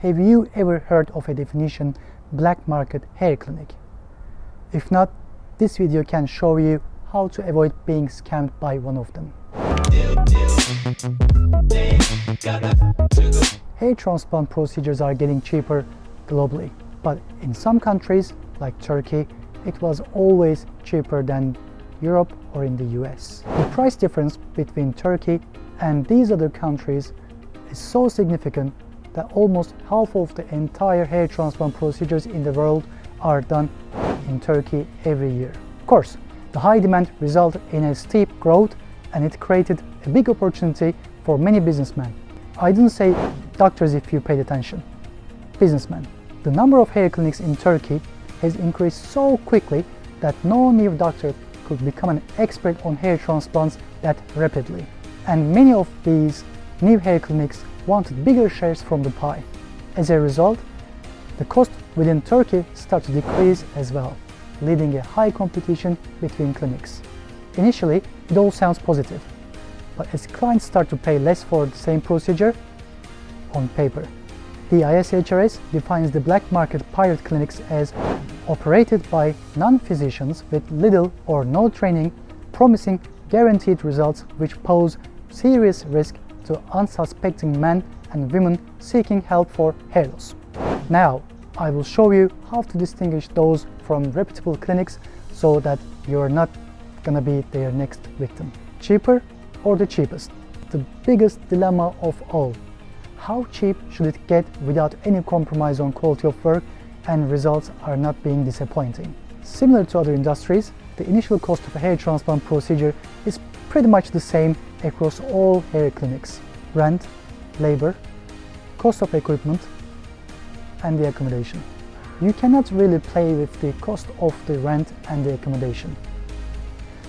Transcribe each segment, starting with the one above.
Have you ever heard of a definition, black market hair clinic? If not, this video can show you how to avoid being scammed by one of them. Hair transplant procedures are getting cheaper globally, but in some countries like Turkey, it was always cheaper than Europe or in the US. The price difference between Turkey and these other countries is so significant that almost half of the entire hair transplant procedures in the world are done in Turkey every year. Of course, the high demand resulted in a steep growth and it created a big opportunity for many businessmen. I didn't say doctors if you paid attention. Businessmen. The number of hair clinics in Turkey has increased so quickly that no new doctor could become an expert on hair transplants that rapidly. And many of these new hair clinics wanted bigger shares from the pie. As a result, the cost within Turkey started to decrease as well, leading a high competition between clinics. Initially, it all sounds positive, but as clients start to pay less for the same procedure, on paper, the ISHRS defines the black market pirate clinics as operated by non-physicians with little or no training, promising guaranteed results which pose serious risk to unsuspecting men and women seeking help for hair loss. Now, I will show you how to distinguish those from reputable clinics so that you're not gonna be their next victim. Cheaper or the cheapest? The biggest dilemma of all. How cheap should it get without any compromise on quality of work and results are not being disappointing? Similar to other industries, the initial cost of a hair transplant procedure is pretty much the same across all hair clinics. Rent, labor, cost of equipment, and the accommodation. You cannot really play with the cost of the rent and the accommodation.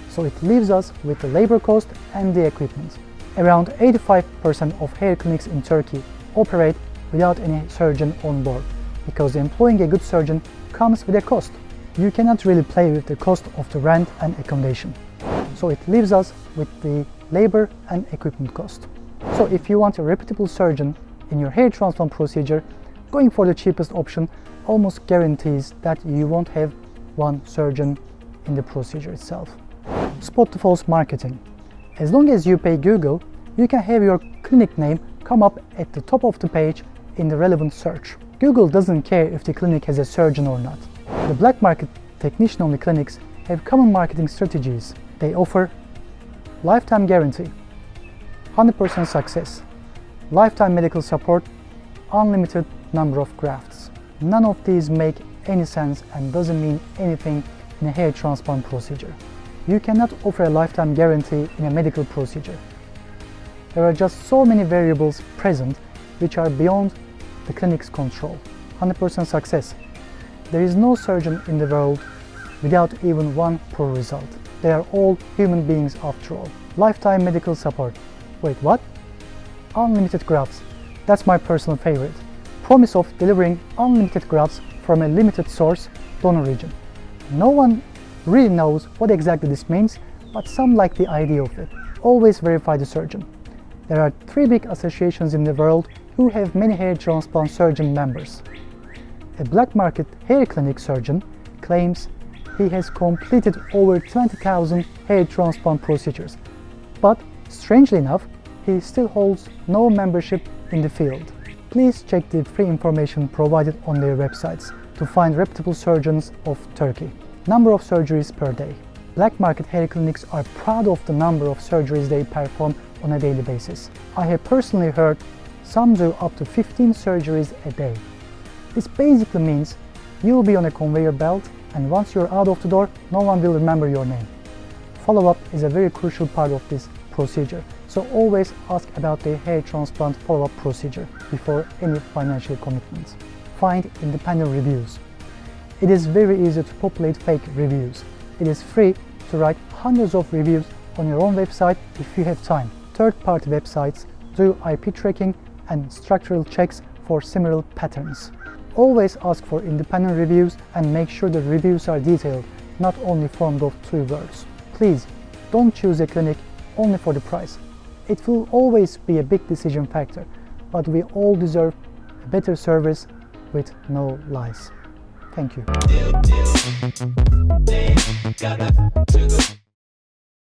So it leaves us with the labor cost and the equipment. Around 85% of hair clinics in Turkey operate without any surgeon on board, because employing a good surgeon comes with a cost. You cannot really play with the cost of the rent and accommodation. So it leaves us with the labor and equipment cost. So if you want a reputable surgeon in your hair transplant procedure, going for the cheapest option almost guarantees that you won't have one surgeon in the procedure itself. Spot the false marketing. As long as you pay Google, you can have your clinic name come up at the top of the page in the relevant search. Google doesn't care if the clinic has a surgeon or not. The black market technician-only clinics have common marketing strategies. They offer lifetime guarantee, 100% success, lifetime medical support, unlimited number of grafts. None of these make any sense and doesn't mean anything in a hair transplant procedure. You cannot offer a lifetime guarantee in a medical procedure. There are just so many variables present which are beyond the clinic's control. 100% success. There is no surgeon in the world without even one poor result. They are all human beings after all. Lifetime medical support. Wait, what? Unlimited grafts. That's my personal favorite. Promise of delivering unlimited grafts from a limited source, donor region. No one really knows what exactly this means, but some like the idea of it. Always verify the surgeon. There are 3 big associations in the world who have many hair transplant surgeon members. A black market hair clinic surgeon claims he has completed over 20,000 hair transplant procedures, but strangely enough, he still holds no membership in the field. Please check the free information provided on their websites to find reputable surgeons of Turkey. Number of surgeries per day. Black market hair clinics are proud of the number of surgeries they perform on a daily basis. I have personally heard some do up to 15 surgeries a day. This basically means you'll be on a conveyor belt and once you're out of the door, no one will remember your name. Follow-up is a very crucial part of this procedure, so always ask about their hair transplant follow-up procedure before any financial commitments. Find independent reviews. It is very easy to populate fake reviews. It is free to write hundreds of reviews on your own website if you have time. Third-party websites do IP tracking and structural checks for similar patterns. Always ask for independent reviews and make sure the reviews are detailed, not only formed of 2 words. Please, don't choose a clinic only for the price. It will always be a big decision factor, but we all deserve better service with no lies. Thank you.